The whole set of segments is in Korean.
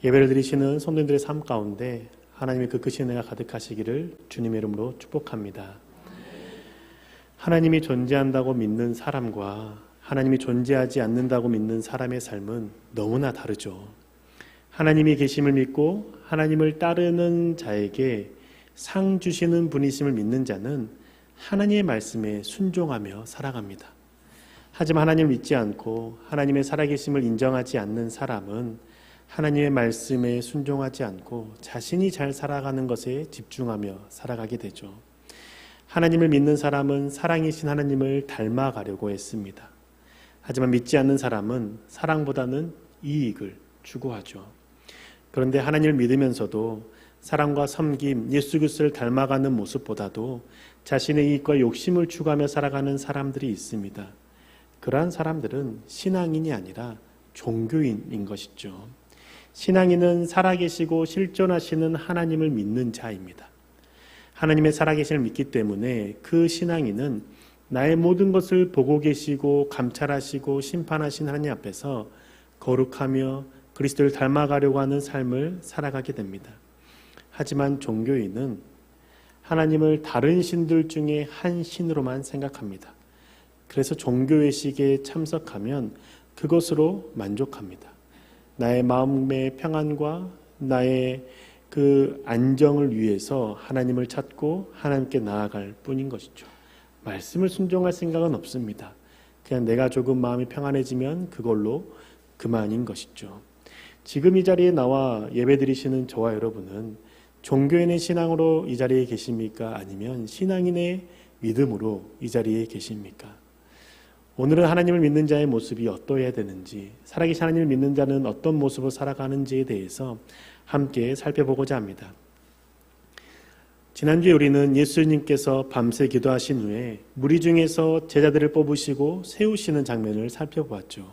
예배를 드리시는 성도님들의 삶 가운데 하나님의 그 크신 은혜가 가득하시기를 주님의 이름으로 축복합니다. 하나님이 존재한다고 믿는 사람과 하나님이 존재하지 않는다고 믿는 사람의 삶은 너무나 다르죠. 하나님이 계심을 믿고 하나님을 따르는 자에게 상 주시는 분이심을 믿는 자는 하나님의 말씀에 순종하며 살아갑니다. 하지만 하나님을 믿지 않고 하나님의 살아계심을 인정하지 않는 사람은 하나님의 말씀에 순종하지 않고 자신이 잘 살아가는 것에 집중하며 살아가게 되죠. 하나님을 믿는 사람은 사랑이신 하나님을 닮아가려고 했습니다. 하지만 믿지 않는 사람은 사랑보다는 이익을 추구하죠. 그런데 하나님을 믿으면서도 사랑과 섬김, 예수 그리스도를 닮아가는 모습보다도 자신의 이익과 욕심을 추구하며 살아가는 사람들이 있습니다. 그러한 사람들은 신앙인이 아니라 종교인인 것이죠. 신앙인은 살아계시고 실존하시는 하나님을 믿는 자입니다. 하나님의 살아계심을 믿기 때문에 그 신앙인은 나의 모든 것을 보고 계시고 감찰하시고 심판하신 하나님 앞에서 거룩하며 그리스도를 닮아가려고 하는 삶을 살아가게 됩니다. 하지만 종교인은 하나님을 다른 신들 중에 한 신으로만 생각합니다. 그래서 종교회식에 참석하면 그것으로 만족합니다. 나의 마음의 평안과 나의 그 안정을 위해서 하나님을 찾고 하나님께 나아갈 뿐인 것이죠. 말씀을 순종할 생각은 없습니다. 그냥 내가 조금 마음이 평안해지면 그걸로 그만인 것이죠. 지금 이 자리에 나와 예배드리시는 저와 여러분은 종교인의 신앙으로 이 자리에 계십니까? 아니면 신앙인의 믿음으로 이 자리에 계십니까? 오늘은 하나님을 믿는 자의 모습이 어떠해야 되는지, 살아계신 하나님을 믿는 자는 어떤 모습으로 살아가는지에 대해서 함께 살펴보고자 합니다. 지난주에 우리는 예수님께서 밤새 기도하신 후에 무리 중에서 제자들을 뽑으시고 세우시는 장면을 살펴보았죠.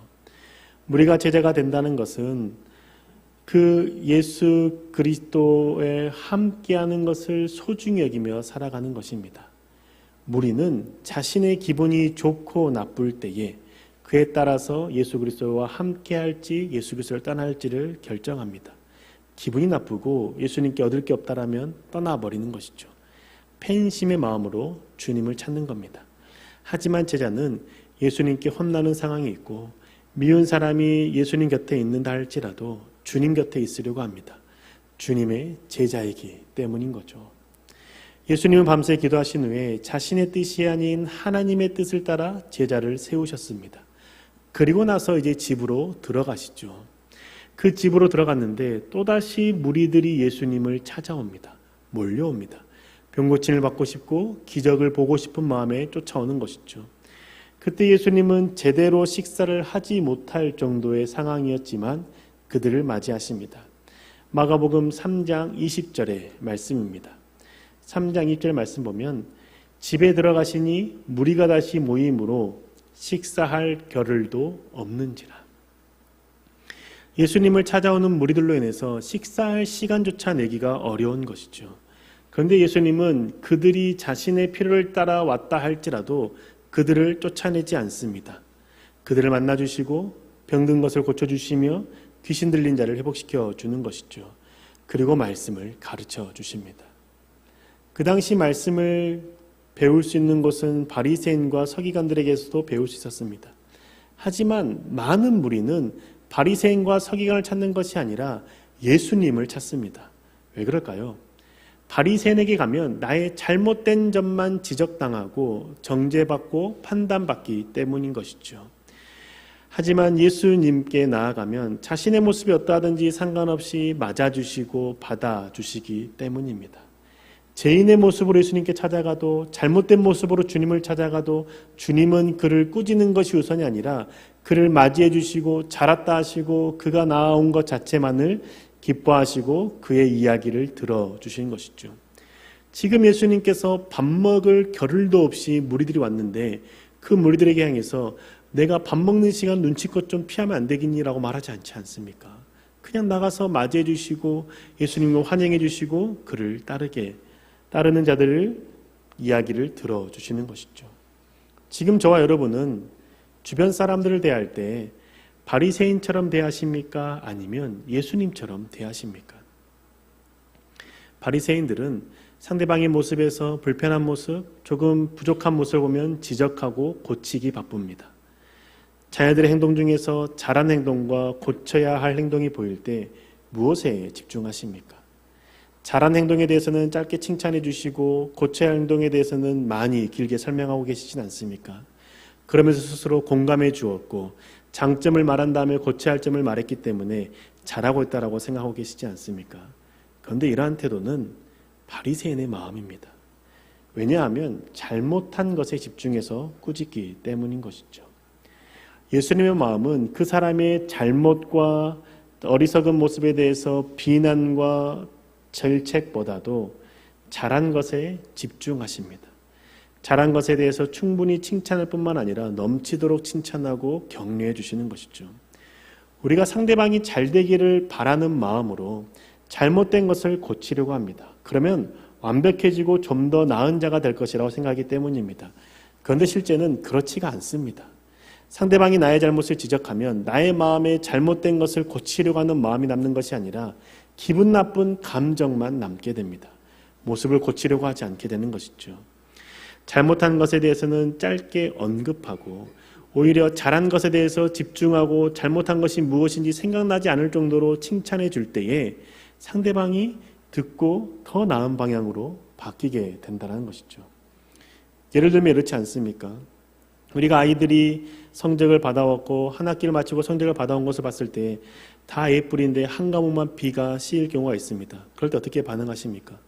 무리가 제자가 된다는 것은 그 예수 그리스도에 함께하는 것을 소중히 여기며 살아가는 것입니다. 무리는 자신의 기분이 좋고 나쁠 때에 그에 따라서 예수 그리스도와 함께할지 예수 그리스도를 떠날지를 결정합니다. 기분이 나쁘고 예수님께 얻을 게 없다라면 떠나버리는 것이죠. 팬심의 마음으로 주님을 찾는 겁니다. 하지만 제자는 예수님께 혼나는 상황이 있고 미운 사람이 예수님 곁에 있는다 할지라도 주님 곁에 있으려고 합니다. 주님의 제자이기 때문인 거죠. 예수님은 밤새 기도하신 후에 자신의 뜻이 아닌 하나님의 뜻을 따라 제자를 세우셨습니다. 그리고 나서 이제 집으로 들어가시죠. 그 집으로 들어갔는데 또다시 무리들이 예수님을 찾아옵니다. 몰려옵니다. 병고침을 받고 싶고 기적을 보고 싶은 마음에 쫓아오는 것이죠. 그때 예수님은 제대로 식사를 하지 못할 정도의 상황이었지만 그들을 맞이하십니다. 마가복음 3장 20절의 말씀입니다. 3장 2절 말씀 보면 집에 들어가시니 무리가 다시 모임으로 식사할 겨를도 없는지라. 예수님을 찾아오는 무리들로 인해서 식사할 시간조차 내기가 어려운 것이죠. 그런데 예수님은 그들이 자신의 필요를 따라 왔다 할지라도 그들을 쫓아내지 않습니다. 그들을 만나주시고 병든 것을 고쳐주시며 귀신 들린 자를 회복시켜 주는 것이죠. 그리고 말씀을 가르쳐 주십니다. 그 당시 말씀을 배울 수 있는 곳은 바리새인과 서기관들에게서도 배울 수 있었습니다. 하지만 많은 무리는 바리새인과 서기관을 찾는 것이 아니라 예수님을 찾습니다. 왜 그럴까요? 바리새인에게 가면 나의 잘못된 점만 지적당하고 정죄받고 판단받기 때문인 것이죠. 하지만 예수님께 나아가면 자신의 모습이 어떠하든지 상관없이 맞아주시고 받아주시기 때문입니다. 죄인의 모습으로 예수님께 찾아가도 잘못된 모습으로 주님을 찾아가도 주님은 그를 꾸짖는 것이 우선이 아니라 그를 맞이해 주시고 자랐다 하시고 그가 나아온 것 자체만을 기뻐하시고 그의 이야기를 들어주신 것이죠. 지금 예수님께서 밥 먹을 겨를도 없이 무리들이 왔는데 그 무리들에게 향해서 내가 밥 먹는 시간 눈치껏 좀 피하면 안 되겠니라고 말하지 않지 않습니까? 그냥 나가서 맞이해 주시고 예수님을 환영해 주시고 그를 따르는 자들을 이야기를 들어주시는 것이죠. 지금 저와 여러분은 주변 사람들을 대할 때 바리새인처럼 대하십니까? 아니면 예수님처럼 대하십니까? 바리새인들은 상대방의 모습에서 불편한 모습, 조금 부족한 모습을 보면 지적하고 고치기 바쁩니다. 자녀들의 행동 중에서 잘한 행동과 고쳐야 할 행동이 보일 때 무엇에 집중하십니까? 잘한 행동에 대해서는 짧게 칭찬해 주시고 고쳐야 할 행동에 대해서는 많이 길게 설명하고 계시진 않습니까? 그러면서 스스로 공감해 주었고 장점을 말한 다음에 고쳐야 할 점을 말했기 때문에 잘하고 있다라고 생각하고 계시지 않습니까? 그런데 이러한 태도는 바리새인의 마음입니다. 왜냐하면 잘못한 것에 집중해서 꾸짖기 때문인 것이죠. 예수님의 마음은 그 사람의 잘못과 어리석은 모습에 대해서 비난과 질책보다도 잘한 것에 집중하십니다. 잘한 것에 대해서 충분히 칭찬할 뿐만 아니라 넘치도록 칭찬하고 격려해 주시는 것이죠. 우리가 상대방이 잘 되기를 바라는 마음으로 잘못된 것을 고치려고 합니다. 그러면 완벽해지고 좀 더 나은 자가 될 것이라고 생각하기 때문입니다. 그런데 실제는 그렇지가 않습니다. 상대방이 나의 잘못을 지적하면 나의 마음에 잘못된 것을 고치려고 하는 마음이 남는 것이 아니라 기분 나쁜 감정만 남게 됩니다. 모습을 고치려고 하지 않게 되는 것이죠. 잘못한 것에 대해서는 짧게 언급하고 오히려 잘한 것에 대해서 집중하고 잘못한 것이 무엇인지 생각나지 않을 정도로 칭찬해 줄 때에 상대방이 듣고 더 나은 방향으로 바뀌게 된다는 것이죠. 예를 들면 이렇지 않습니까? 우리가 아이들이 성적을 받아왔고 한 학기를 마치고 성적을 받아온 것을 봤을 때 다 A뿔인데 한 과목만 B가 C일 경우가 있습니다. 그럴 때 어떻게 반응하십니까?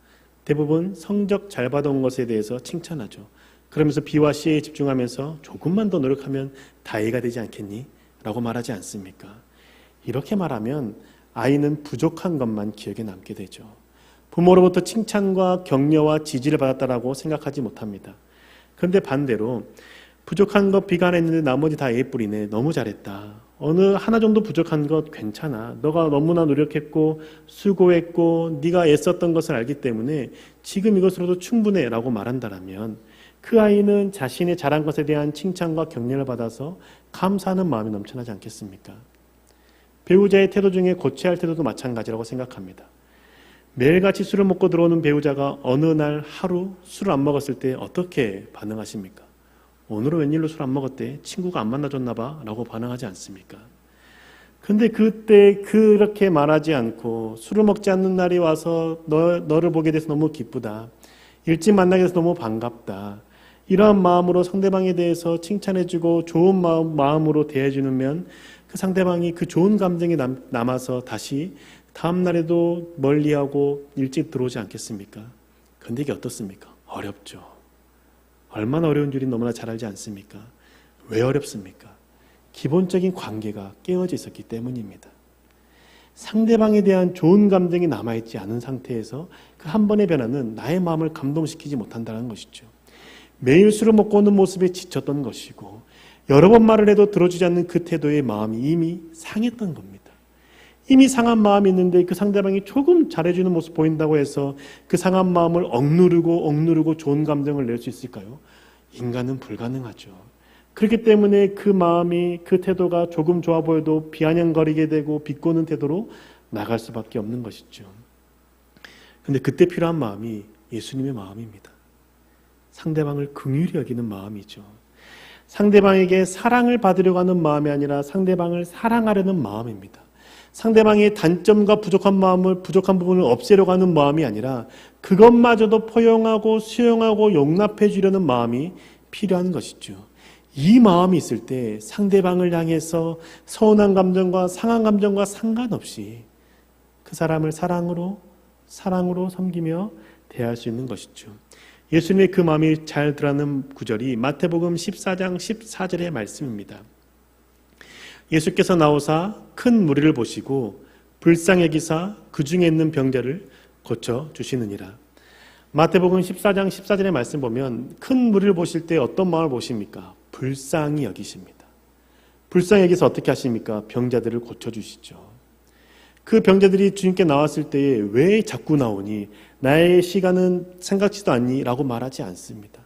대부분 성적 잘 받아온 것에 대해서 칭찬하죠. 그러면서 B와 C에 집중하면서 조금만 더 노력하면 다 A가 되지 않겠니? 라고 말하지 않습니까? 이렇게 말하면 아이는 부족한 것만 기억에 남게 되죠. 부모로부터 칭찬과 격려와 지지를 받았다라고 생각하지 못합니다. 그런데 반대로 부족한 것 B가 하나 있는데 나머지 다 A뿔이네. 너무 잘했다. 어느 하나 정도 부족한 것 괜찮아. 너가 너무나 노력했고 수고했고 네가 애썼던 것을 알기 때문에 지금 이것으로도 충분해 라고 말한다면 그 아이는 자신의 잘한 것에 대한 칭찬과 격려를 받아서 감사하는 마음이 넘쳐나지 않겠습니까? 배우자의 태도 중에 고쳐야 할 태도도 마찬가지라고 생각합니다. 매일같이 술을 먹고 들어오는 배우자가 어느 날 하루 술을 안 먹었을 때 어떻게 반응하십니까? 오늘은 웬일로 술 안 먹었대? 친구가 안 만나줬나 봐? 라고 반응하지 않습니까? 근데 그때 그렇게 말하지 않고 술을 먹지 않는 날이 와서 너를 보게 돼서 너무 기쁘다. 일찍 만나게 돼서 너무 반갑다. 이러한 마음으로 상대방에 대해서 칭찬해주고 좋은 마음으로 대해주면 그 상대방이 그 좋은 감정이 남아서 다시 다음 날에도 멀리하고 일찍 들어오지 않겠습니까? 근데 이게 어떻습니까? 어렵죠. 얼마나 어려운 줄이 너무나 잘 알지 않습니까? 왜 어렵습니까? 기본적인 관계가 깨어져 있었기 때문입니다. 상대방에 대한 좋은 감정이 남아있지 않은 상태에서 그 한 번의 변화는 나의 마음을 감동시키지 못한다는 것이죠. 매일 술을 먹고 오는 모습에 지쳤던 것이고 여러 번 말을 해도 들어주지 않는 그 태도의 마음이 이미 상했던 겁니다. 이미 상한 마음이 있는데 그 상대방이 조금 잘해주는 모습 보인다고 해서 그 상한 마음을 억누르고 좋은 감정을 낼 수 있을까요? 인간은 불가능하죠. 그렇기 때문에 그 마음이 그 태도가 조금 좋아 보여도 비아냥거리게 되고 비꼬는 태도로 나갈 수밖에 없는 것이죠. 그런데 그때 필요한 마음이 예수님의 마음입니다. 상대방을 긍휼히 여기는 마음이죠. 상대방에게 사랑을 받으려고 하는 마음이 아니라 상대방을 사랑하려는 마음입니다. 상대방의 단점과 부족한 부분을 없애려고 하는 마음이 아니라 그것마저도 포용하고 수용하고 용납해 주려는 마음이 필요한 것이죠. 이 마음이 있을 때 상대방을 향해서 서운한 감정과 상한 감정과 상관없이 그 사람을 사랑으로 섬기며 대할 수 있는 것이죠. 예수님의 그 마음이 잘 드러나는 구절이 마태복음 14장 14절의 말씀입니다. 예수께서 나오사 큰 무리를 보시고 불쌍히 여기사 그 중에 있는 병자를 고쳐주시느니라. 마태복음 14장 14절의 말씀 보면 큰 무리를 보실 때 어떤 마음을 보십니까? 불쌍히 여기십니다. 불쌍히 여기서 어떻게 하십니까? 병자들을 고쳐주시죠. 그 병자들이 주님께 나왔을 때에 왜 자꾸 나오니? 나의 시간은 생각지도 않니? 라고 말하지 않습니다.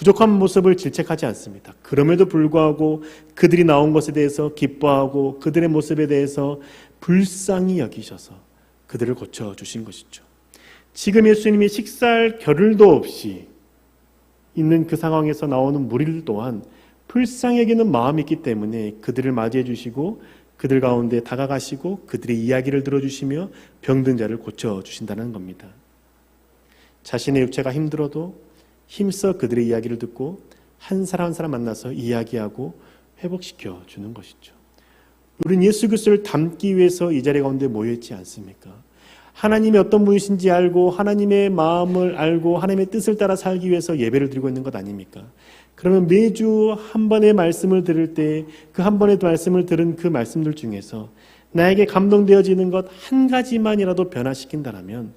부족한 모습을 질책하지 않습니다. 그럼에도 불구하고 그들이 나온 것에 대해서 기뻐하고 그들의 모습에 대해서 불쌍히 여기셔서 그들을 고쳐주신 것이죠. 지금 예수님이 식사할 겨를도 없이 있는 그 상황에서 나오는 무리들 또한 불쌍히 여기는 마음이 있기 때문에 그들을 맞이해 주시고 그들 가운데 다가가시고 그들의 이야기를 들어주시며 병든 자를 고쳐주신다는 겁니다. 자신의 육체가 힘들어도 힘써 그들의 이야기를 듣고 한 사람 한 사람 만나서 이야기하고 회복시켜 주는 것이죠. 우리는 예수 그리스도를 닮기 위해서 이 자리 가운데 모여있지 않습니까? 하나님이 어떤 분이신지 알고 하나님의 마음을 알고 하나님의 뜻을 따라 살기 위해서 예배를 드리고 있는 것 아닙니까? 그러면 매주 한 번의 말씀을 들을 때 그 한 번의 말씀을 들은 그 말씀들 중에서 나에게 감동되어지는 것 한 가지만이라도 변화시킨다면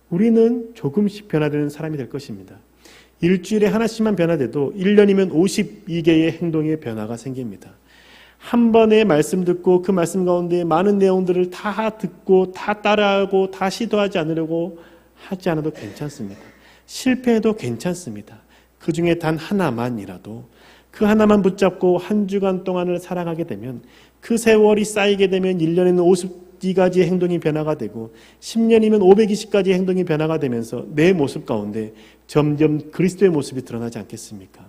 우리는 조금씩 변화되는 사람이 될 것입니다. 일주일에 하나씩만 변화돼도 1년이면 52개의 행동의 변화가 생깁니다. 한 번의 말씀 듣고 그 말씀 가운데 많은 내용들을 다 듣고 다 따라하고 다 시도하지 않으려고 하지 않아도 괜찮습니다. 실패해도 괜찮습니다. 그 중에 단 하나만이라도 그 하나만 붙잡고 한 주간 동안을 살아가게 되면 그 세월이 쌓이게 되면 1년에는 52가지의 행동이 변화가 되고 10년이면 520가지의 행동이 변화가 되면서 내 모습 가운데 점점 그리스도의 모습이 드러나지 않겠습니까?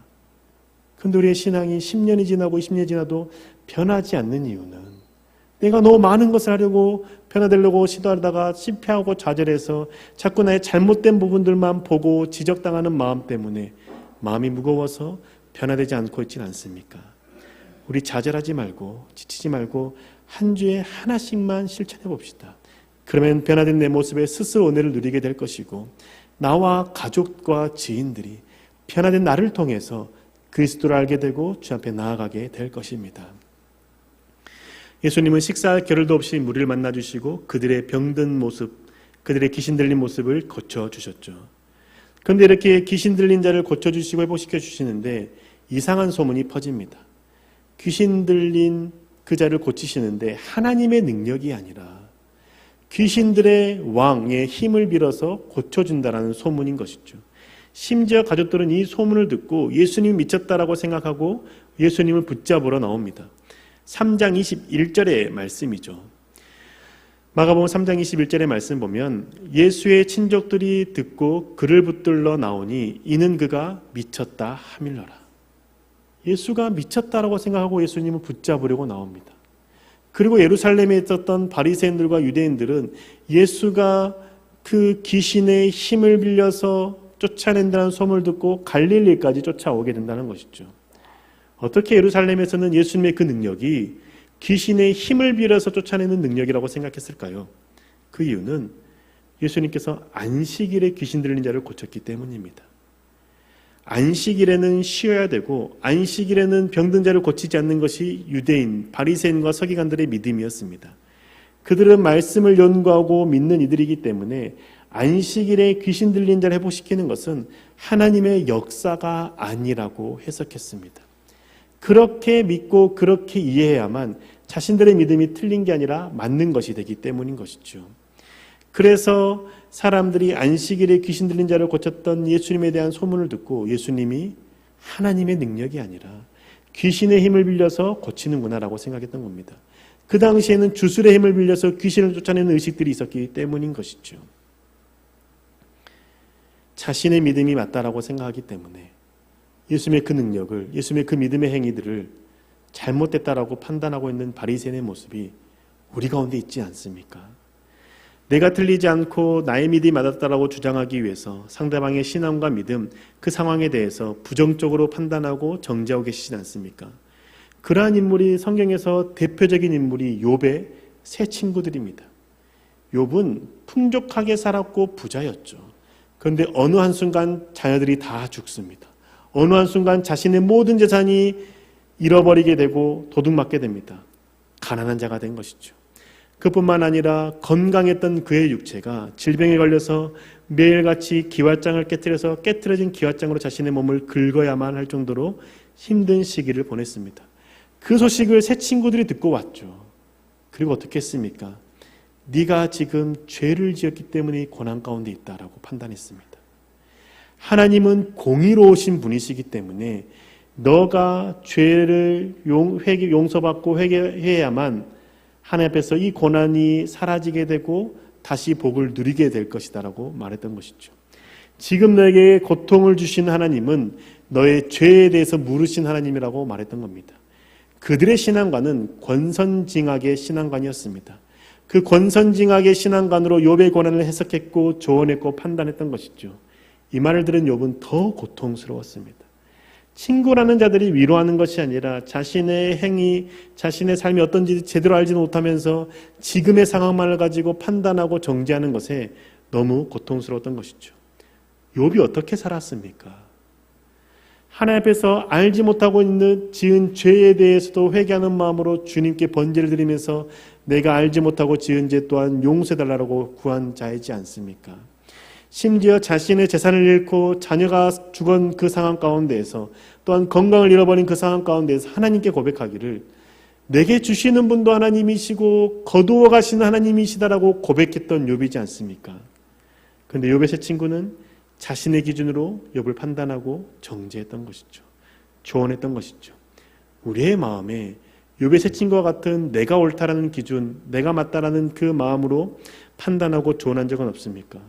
그런데 우리의 신앙이 10년이 지나고 20년이 지나도 변하지 않는 이유는 내가 너무 많은 것을 하려고 변화되려고 시도하다가 실패하고 좌절해서 자꾸 나의 잘못된 부분들만 보고 지적당하는 마음 때문에 마음이 무거워서 변화되지 않고 있지는 않습니까? 우리 좌절하지 말고 지치지 말고 한 주에 하나씩만 실천해 봅시다. 그러면 변화된 내 모습에 스스로 은혜를 누리게 될 것이고 나와 가족과 지인들이 변화된 나를 통해서 그리스도를 알게 되고 주 앞에 나아가게 될 것입니다. 예수님은 식사할 겨를도 없이 무리를 만나주시고 그들의 병든 모습, 그들의 귀신 들린 모습을 고쳐주셨죠. 그런데 이렇게 귀신 들린 자를 고쳐주시고 회복시켜 주시는데 이상한 소문이 퍼집니다. 귀신 들린 그 자를 고치시는데 하나님의 능력이 아니라 귀신들의 왕의 힘을 빌어서 고쳐준다라는 소문인 것이죠. 심지어 가족들은 이 소문을 듣고 예수님이 미쳤다라고 생각하고 예수님을 붙잡으러 나옵니다. 3장 21절의 말씀이죠. 마가복음 3장 21절의 말씀 보면 예수의 친족들이 듣고 그를 붙들러 나오니 이는 그가 미쳤다 하밀러라. 예수가 미쳤다라고 생각하고 예수님을 붙잡으려고 나옵니다. 그리고 예루살렘에 있었던 바리새인들과 유대인들은 예수가 그 귀신의 힘을 빌려서 쫓아낸다는 소문을 듣고 갈릴리까지 쫓아오게 된다는 것이죠. 어떻게 예루살렘에서는 예수님의 그 능력이 귀신의 힘을 빌어서 쫓아내는 능력이라고 생각했을까요? 그 이유는 예수님께서 안식일에 귀신 들린 자를 고쳤기 때문입니다. 안식일에는 쉬어야 되고 안식일에는 병든 자를 고치지 않는 것이 유대인, 바리새인과 서기관들의 믿음이었습니다. 그들은 말씀을 연구하고 믿는 이들이기 때문에 안식일에 귀신 들린 자를 회복시키는 것은 하나님의 역사가 아니라고 해석했습니다. 그렇게 믿고 그렇게 이해해야만 자신들의 믿음이 틀린 게 아니라 맞는 것이 되기 때문인 것이죠. 그래서 사람들이 안식일에 귀신 들린 자를 고쳤던 예수님에 대한 소문을 듣고 예수님이 하나님의 능력이 아니라 귀신의 힘을 빌려서 고치는구나라고 생각했던 겁니다. 그 당시에는 주술의 힘을 빌려서 귀신을 쫓아내는 의식들이 있었기 때문인 것이죠. 자신의 믿음이 맞다라고 생각하기 때문에 예수님의 그 능력을, 예수님의 그 믿음의 행위들을 잘못됐다라고 판단하고 있는 바리새인의 모습이 우리 가운데 있지 않습니까? 내가 틀리지 않고 나의 믿음이 맞았다라고 주장하기 위해서 상대방의 신앙과 믿음, 그 상황에 대해서 부정적으로 판단하고 정죄하고 계시지 않습니까? 그러한 인물이 성경에서 대표적인 인물이 욥의 세 친구들입니다. 욥은 풍족하게 살았고 부자였죠. 그런데 어느 한순간 자녀들이 다 죽습니다. 어느 한순간 자신의 모든 재산이 잃어버리게 되고 도둑맞게 됩니다. 가난한 자가 된 것이죠. 그뿐만 아니라 건강했던 그의 육체가 질병에 걸려서 매일같이 기왓장을 깨트려진 기왓장으로 자신의 몸을 긁어야만 할 정도로 힘든 시기를 보냈습니다. 그 소식을 세 친구들이 듣고 왔죠. 그리고 어떻게 했습니까? 네가 지금 죄를 지었기 때문에 고난 가운데 있다라고 판단했습니다. 하나님은 공의로우신 분이시기 때문에 너가 죄를 용서받고 회개해야만 하나님 앞에서 이 고난이 사라지게 되고 다시 복을 누리게 될 것이다 라고 말했던 것이죠. 지금 너에게 고통을 주신 하나님은 너의 죄에 대해서 물으신 하나님이라고 말했던 겁니다. 그들의 신앙관은 권선징악의 신앙관이었습니다. 그 권선징악의 신앙관으로 욥의 고난을 해석했고 조언했고 판단했던 것이죠. 이 말을 들은 욥은 더 고통스러웠습니다. 친구라는 자들이 위로하는 것이 아니라 자신의 행위, 자신의 삶이 어떤지 제대로 알지 못하면서 지금의 상황만을 가지고 판단하고 정죄하는 것에 너무 고통스러웠던 것이죠. 욥이 어떻게 살았습니까? 하나님 앞에서 알지 못하고 있는 지은 죄에 대해서도 회개하는 마음으로 주님께 번제를 드리면서 내가 알지 못하고 지은 죄 또한 용서해달라고 구한 자이지 않습니까? 심지어 자신의 재산을 잃고 자녀가 죽은 그 상황 가운데에서 또한 건강을 잃어버린 그 상황 가운데에서 하나님께 고백하기를 내게 주시는 분도 하나님이시고 거두어 가시는 하나님이시다라고 고백했던 욥이지 않습니까? 그런데 욥의 세 친구는 자신의 기준으로 욥을 판단하고 정죄했던 것이죠. 조언했던 것이죠. 우리의 마음에 욥의 세 친구와 같은 내가 옳다라는 기준, 내가 맞다라는 그 마음으로 판단하고 조언한 적은 없습니까?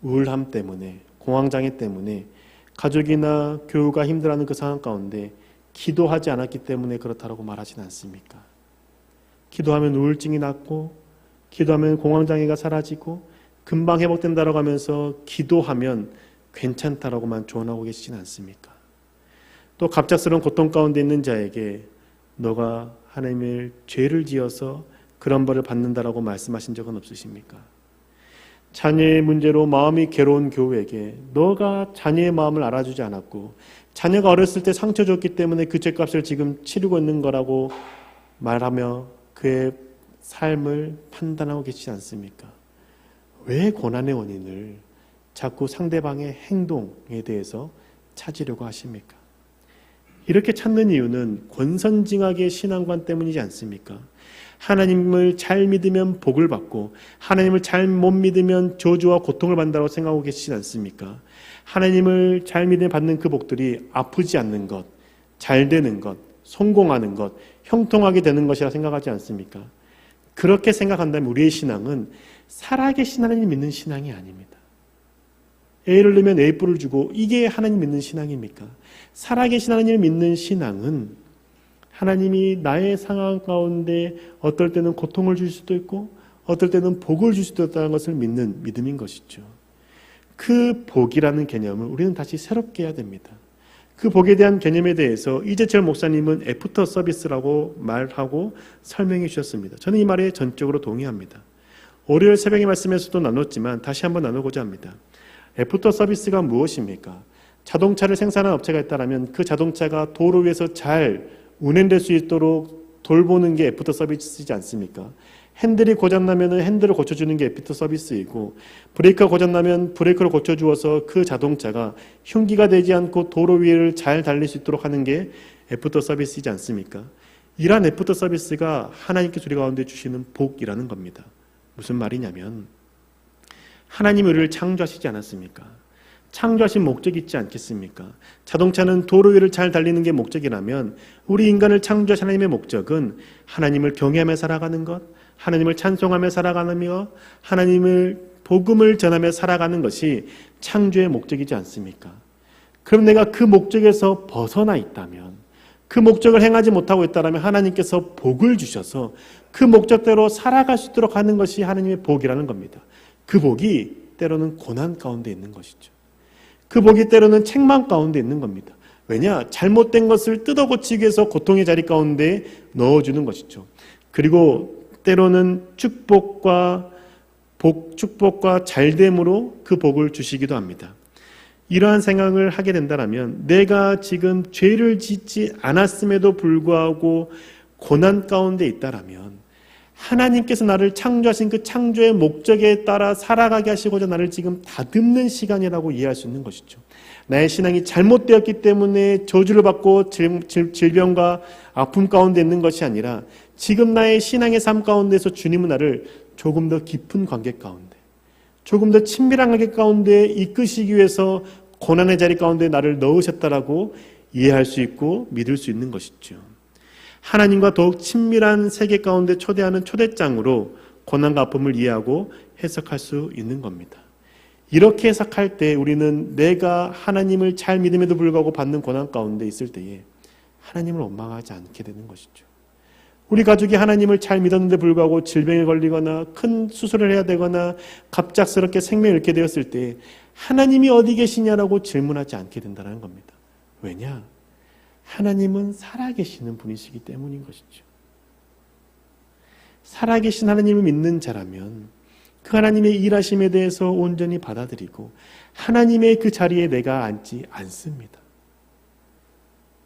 우울함 때문에, 공황장애 때문에 가족이나 교우가 힘들어하는 그 상황 가운데 기도하지 않았기 때문에 그렇다고 말하지는 않습니까? 기도하면 우울증이 낫고 기도하면 공황장애가 사라지고 금방 회복된다라고 하면서 기도하면 괜찮다라고만 조언하고 계시진 않습니까? 또 갑작스러운 고통 가운데 있는 자에게 너가 하나님의 죄를 지어서 그런 벌을 받는다라고 말씀하신 적은 없으십니까? 자녀의 문제로 마음이 괴로운 교우에게 너가 자녀의 마음을 알아주지 않았고 자녀가 어렸을 때 상처 줬기 때문에 그 죄값을 지금 치르고 있는 거라고 말하며 그의 삶을 판단하고 계시지 않습니까? 왜 고난의 원인을 자꾸 상대방의 행동에 대해서 찾으려고 하십니까? 이렇게 찾는 이유는 권선징악의 신앙관 때문이지 않습니까? 하나님을 잘 믿으면 복을 받고 하나님을 잘 못 믿으면 저주와 고통을 받는다고 생각하고 계시지 않습니까? 하나님을 잘 믿으면 받는 그 복들이 아프지 않는 것, 잘 되는 것, 성공하는 것, 형통하게 되는 것이라 생각하지 않습니까? 그렇게 생각한다면 우리의 신앙은 살아계신 하나님 믿는 신앙이 아닙니다. A를 넣으면 A뿔을 주고 이게 하나님 믿는 신앙입니까? 살아계신 하나님을 믿는 신앙은 하나님이 나의 상황 가운데 어떨 때는 고통을 줄 수도 있고 어떨 때는 복을 줄 수도 있다는 것을 믿는 믿음인 것이죠. 그 복이라는 개념을 우리는 다시 새롭게 해야 됩니다. 그 복에 대한 개념에 대해서 이재철 목사님은 애프터 서비스라고 말하고 설명해 주셨습니다. 저는 이 말에 전적으로 동의합니다. 월요일 새벽의 말씀에서도 나눴지만 다시 한번 나누고자 합니다. 애프터 서비스가 무엇입니까? 자동차를 생산하는 업체가 있다면 그 자동차가 도로 위에서 잘 운행될 수 있도록 돌보는 게 애프터 서비스이지 않습니까? 핸들이 고장나면 핸들을 고쳐주는 게 애프터 서비스이고 브레이크가 고장나면 브레이크를 고쳐주어서 그 자동차가 흉기가 되지 않고 도로 위를 잘 달릴 수 있도록 하는 게 애프터 서비스이지 않습니까? 이러한 애프터 서비스가 하나님께서 우리 가운데 주시는 복이라는 겁니다. 무슨 말이냐면 하나님이 우리를 창조하시지 않았습니까? 창조하신 목적이 있지 않겠습니까? 자동차는 도로 위를 잘 달리는 게 목적이라면 우리 인간을 창조하신 하나님의 목적은 하나님을 경외하며 살아가는 것, 하나님을 찬송하며 살아가는 것, 하나님을 복음을 전하며 살아가는 것이 창조의 목적이지 않습니까? 그럼 내가 그 목적에서 벗어나 있다면, 그 목적을 행하지 못하고 있다면 하나님께서 복을 주셔서 그 목적대로 살아갈 수 있도록 하는 것이 하나님의 복이라는 겁니다. 그 복이 때로는 고난 가운데 있는 것이죠. 그 복이 때로는 책망 가운데 있는 겁니다. 왜냐? 잘못된 것을 뜯어고치기 위해서 고통의 자리 가운데 넣어주는 것이죠. 그리고 때로는 축복과 잘됨으로 그 복을 주시기도 합니다. 이러한 생각을 하게 된다면 내가 지금 죄를 짓지 않았음에도 불구하고 고난 가운데 있다라면 하나님께서 나를 창조하신 그 창조의 목적에 따라 살아가게 하시고자 나를 지금 다듬는 시간이라고 이해할 수 있는 것이죠. 나의 신앙이 잘못되었기 때문에 저주를 받고 질병과 아픔 가운데 있는 것이 아니라 지금 나의 신앙의 삶 가운데서 주님은 나를 조금 더 깊은 관계 가운데, 조금 더 친밀한 관계 가운데 이끄시기 위해서 고난의 자리 가운데 나를 넣으셨다라고 이해할 수 있고 믿을 수 있는 것이죠. 하나님과 더욱 친밀한 세계 가운데 초대하는 초대장으로 고난과 아픔을 이해하고 해석할 수 있는 겁니다. 이렇게 해석할 때 우리는 내가 하나님을 잘 믿음에도 불구하고 받는 고난 가운데 있을 때에 하나님을 원망하지 않게 되는 것이죠. 우리 가족이 하나님을 잘 믿었는데 불구하고 질병에 걸리거나 큰 수술을 해야 되거나 갑작스럽게 생명을 잃게 되었을 때 하나님이 어디 계시냐라고 질문하지 않게 된다는 겁니다. 왜냐? 하나님은 살아계시는 분이시기 때문인 것이죠. 살아계신 하나님을 믿는 자라면 그 하나님의 일하심에 대해서 온전히 받아들이고 하나님의 그 자리에 내가 앉지 않습니다.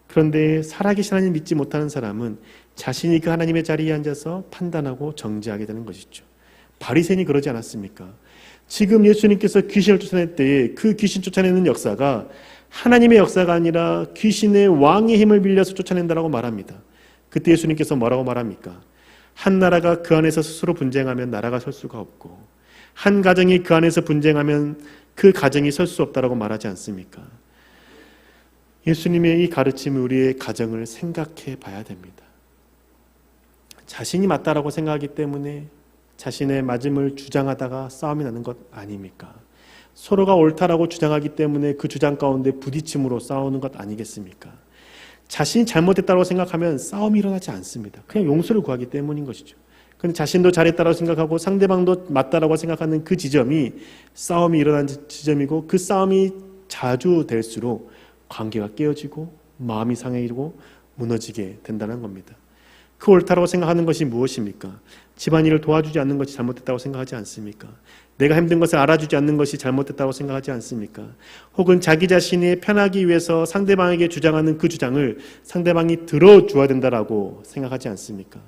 그런데 살아계신 하나님 믿지 못하는 사람은 자신이 그 하나님의 자리에 앉아서 판단하고 정죄하게 되는 것이죠. 바리새인이 그러지 않았습니까? 지금 예수님께서 귀신을 쫓아낼 때에 그 귀신 쫓아내는 역사가 하나님의 역사가 아니라 귀신의 왕의 힘을 빌려서 쫓아낸다라고 말합니다. 그때 예수님께서 뭐라고 말합니까? 한 나라가 그 안에서 스스로 분쟁하면 나라가 설 수가 없고 한 가정이 그 안에서 분쟁하면 그 가정이 설 수 없다라고 말하지 않습니까? 예수님의 이 가르침을 우리의 가정을 생각해 봐야 됩니다. 자신이 맞다라고 생각하기 때문에 자신의 맞음을 주장하다가 싸움이 나는 것 아닙니까? 서로가 옳다라고 주장하기 때문에 그 주장 가운데 부딪힘으로 싸우는 것 아니겠습니까? 자신이 잘못했다고 생각하면 싸움이 일어나지 않습니다. 그냥 용서를 구하기 때문인 것이죠. 그런데 자신도 잘했다고 생각하고 상대방도 맞다라고 생각하는 그 지점이 싸움이 일어난 지점이고 그 싸움이 자주 될수록 관계가 깨어지고 마음이 상해지고 무너지게 된다는 겁니다. 그 옳다라고 생각하는 것이 무엇입니까? 집안일을 도와주지 않는 것이 잘못됐다고 생각하지 않습니까? 내가 힘든 것을 알아주지 않는 것이 잘못됐다고 생각하지 않습니까? 혹은 자기 자신이 편하기 위해서 상대방에게 주장하는 그 주장을 상대방이 들어줘야 된다라고 생각하지 않습니까?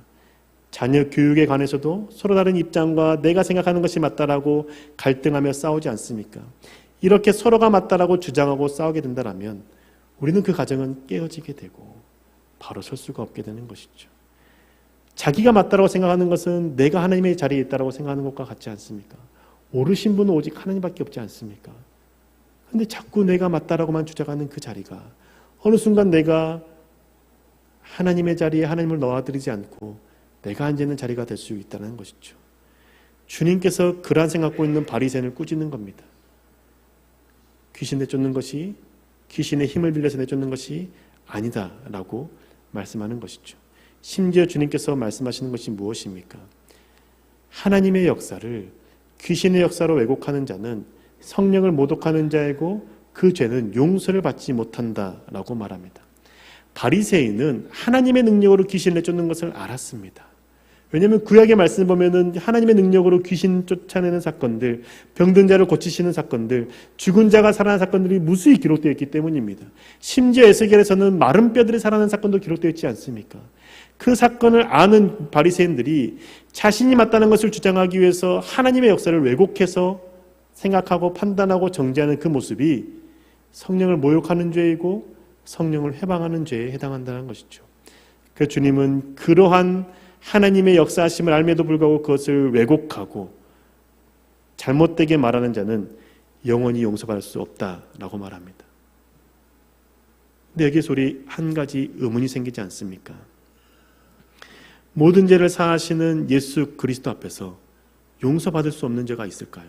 자녀 교육에 관해서도 서로 다른 입장과 내가 생각하는 것이 맞다라고 갈등하며 싸우지 않습니까? 이렇게 서로가 맞다라고 주장하고 싸우게 된다면 우리는 그 가정은 깨어지게 되고 바로 설 수가 없게 되는 것이죠. 자기가 맞다라고 생각하는 것은 내가 하나님의 자리에 있다라고 생각하는 것과 같지 않습니까? 옳으신 분은 오직 하나님밖에 없지 않습니까? 그런데 자꾸 내가 맞다라고만 주장하는 그 자리가 어느 순간 내가 하나님의 자리에 하나님을 넣어드리지 않고 내가 앉아있는 자리가 될 수 있다는 것이죠. 주님께서 그러한 생각 갖고 있는 바리새인을 꾸짖는 겁니다. 귀신 내쫓는 것이 귀신의 힘을 빌려서 내쫓는 것이 아니다라고 말씀하는 것이죠. 심지어 주님께서 말씀하시는 것이 무엇입니까? 하나님의 역사를 귀신의 역사로 왜곡하는 자는 성령을 모독하는 자이고 그 죄는 용서를 받지 못한다라고 말합니다. 바리새인은 하나님의 능력으로 귀신을 내쫓는 것을 알았습니다. 왜냐하면 구약의 말씀을 보면은 하나님의 능력으로 귀신 쫓아내는 사건들, 병든 자를 고치시는 사건들, 죽은 자가 살아난 사건들이 무수히 기록되어 있기 때문입니다. 심지어 에스겔에서는 마른 뼈들이 살아난 사건도 기록되어 있지 않습니까? 그 사건을 아는 바리새인들이 자신이 맞다는 것을 주장하기 위해서 하나님의 역사를 왜곡해서 생각하고 판단하고 정죄하는 그 모습이 성령을 모욕하는 죄이고 성령을 해방하는 죄에 해당한다는 것이죠. 그 주님은 그러한 하나님의 역사하심을 알면도 불구하고 그것을 왜곡하고 잘못되게 말하는 자는 영원히 용서받을 수 없다라고 말합니다. 근데 여기서 우리 한 가지 의문이 생기지 않습니까? 모든 죄를 사하시는 예수 그리스도 앞에서 용서받을 수 없는 죄가 있을까요?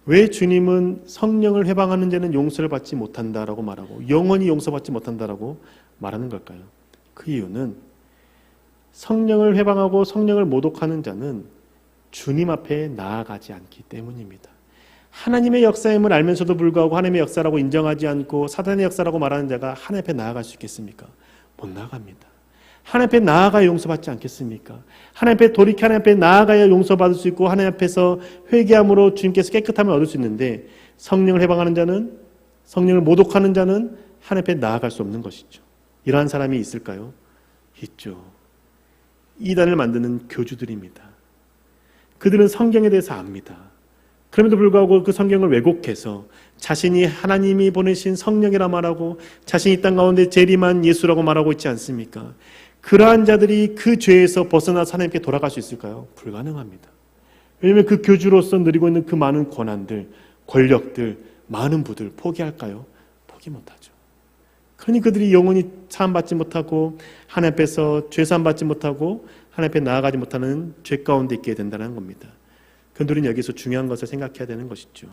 왜 주님은 성령을 해방하는 죄는 용서를 받지 못한다라고 말하고 영원히 용서받지 못한다라고 말하는 걸까요? 그 이유는 성령을 해방하고 성령을 모독하는 자는 주님 앞에 나아가지 않기 때문입니다. 하나님의 역사임을 알면서도 불구하고 하나님의 역사라고 인정하지 않고 사단의 역사라고 말하는 자가 하나님 앞에 나아갈 수 있겠습니까? 못 나갑니다. 하나님 앞에 나아가야 용서받지 않겠습니까? 하나님 앞에 돌이켜 하나님 앞에 나아가야 용서받을 수 있고 하나님 앞에서 회개함으로 주님께서 깨끗함을 얻을 수 있는데 성령을 해방하는 자는, 성령을 모독하는 자는 하나님 앞에 나아갈 수 없는 것이죠. 이러한 사람이 있을까요? 있죠. 이단을 만드는 교주들입니다. 그들은 성경에 대해서 압니다. 그럼에도 불구하고 그 성경을 왜곡해서 자신이 하나님이 보내신 성령이라 말하고 자신이 이 땅 가운데 재림한 예수라고 말하고 있지 않습니까? 그러한 자들이 그 죄에서 벗어나서 하나님께 돌아갈 수 있을까요? 불가능합니다. 왜냐하면 그 교주로서 누리고 있는 그 많은 권한들, 권력들, 많은 부들 포기할까요? 포기 못하죠. 그러니 그들이 영원히 사함받지 못하고 하나님 앞에서 죄사함받지 못하고 하나님 앞에 나아가지 못하는 죄 가운데 있게 된다는 겁니다. 그들은 여기서 중요한 것을 생각해야 되는 것이죠.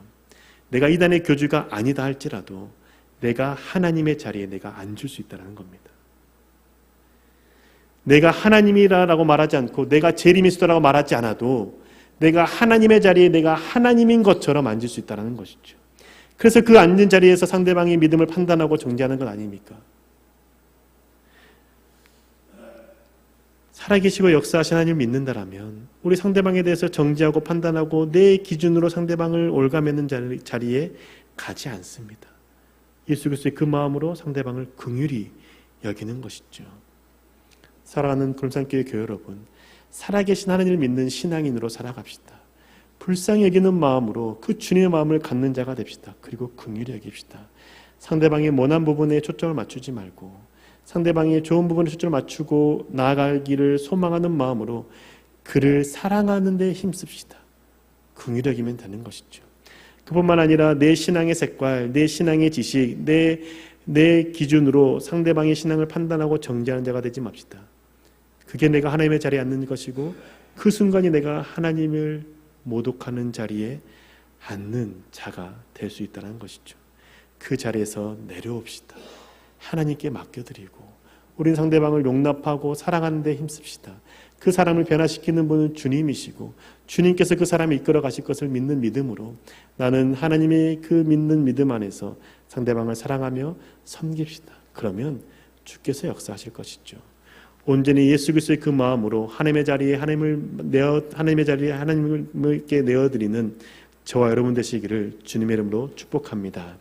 내가 이단의 교주가 아니다 할지라도 내가 하나님의 자리에 내가 앉을 수 있다는 겁니다. 내가 하나님이라고 말하지 않고 내가 재림이스도라고 말하지 않아도 내가 하나님의 자리에 내가 하나님인 것처럼 앉을 수 있다는 것이죠. 그래서 그 앉은 자리에서 상대방의 믿음을 판단하고 정죄하는 것 아닙니까? 살아계시고 역사하신 하나님을 믿는다라면 우리 상대방에 대해서 정죄하고 판단하고 내 기준으로 상대방을 올가매는 자리에 가지 않습니다. 예수 그리스도의 그 마음으로 상대방을 긍휼히 여기는 것이죠. 사랑하는 금산교회 교회 여러분, 살아계신 하나님을 믿는 신앙인으로 살아갑시다. 불쌍히 여기는 마음으로 그 주님의 마음을 갖는 자가 됩시다. 그리고 긍휼히 여깁시다. 상대방의 모난 부분에 초점을 맞추지 말고 상대방의 좋은 부분에 초점을 맞추고 나아가기를 소망하는 마음으로 그를 사랑하는 데 힘씁시다. 긍휼히 여기면 되는 것이죠. 그뿐만 아니라 내 신앙의 색깔, 내 신앙의 지식, 내 기준으로 상대방의 신앙을 판단하고 정죄하는 자가 되지 맙시다. 그게 내가 하나님의 자리에 앉는 것이고 그 순간이 내가 하나님을 모독하는 자리에 앉는 자가 될 수 있다는 것이죠. 그 자리에서 내려옵시다. 하나님께 맡겨드리고 우린 상대방을 용납하고 사랑하는 데 힘씁시다. 그 사람을 변화시키는 분은 주님이시고 주님께서 그 사람을 이끌어 가실 것을 믿는 믿음으로 나는 하나님의 그 믿는 믿음 안에서 상대방을 사랑하며 섬깁시다. 그러면 주께서 역사하실 것이죠. 온전히 예수 그리스도의 그 마음으로 하나님의 자리에 하나님께 내어드리는 저와 여러분 되시기를 주님의 이름으로 축복합니다.